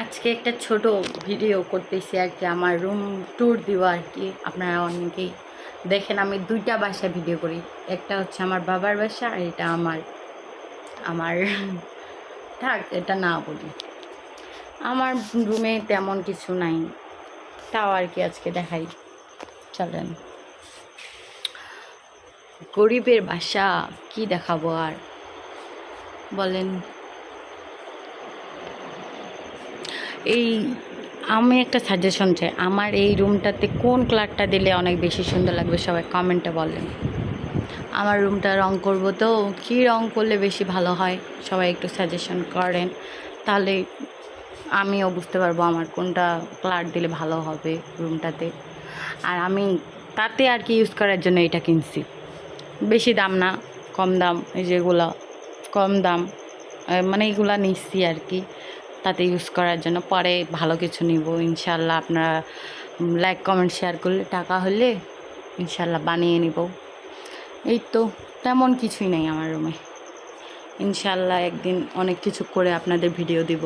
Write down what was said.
আজকে একটা ছোট ভিডিও করতেছি আর কি, আমার রুম ট্যুর দিব আর কি। আপনারা অনেকেই দেখেন আমি দুইটা বাসা ভিডিও করি, একটা হচ্ছে আমার বাবার বাসা আর এটা আমার আমার থাক এটা না বলি। আমার রুমে তেমন কিছু নাই, তাও আর কি আজকে দেখাই, চলেন। গরিবের বাসা কি দেখাবো আর বলেন। এই আমি একটা সাজেশন চাই, আমার এই রুমটাতে কোন কালারটা দিলে অনেক বেশি সুন্দর লাগবে, সবাই কমেন্টে বলেন। আমার রুমটা রং করব, তো কী রং করলে বেশি ভালো হয় সবাই একটু সাজেশন করেন, তাহলে আমিও বুঝতে পারবো আমার কোনটা কালার দিলে ভালো হবে রুমটাতে। আর আমি তাতে আর কি ইউজ করার জন্য এটা কিনছি, বেশি দাম না, কম দাম, এই যেগুলো কম দাম মানে এইগুলা নিচ্ছি আর কি তাতে ইউজ করার জন্য। পরে ভালো কিছু নিব ইনশাল্লাহ, আপনারা লাইক কমেন্ট শেয়ার করলে টাকা হলে ইনশাল্লাহ বানিয়ে নিব। এই তো, তেমন কিছুই নেই আমার রুমে। ইনশাল্লাহ একদিন অনেক কিছু করে আপনাদের ভিডিও দিব।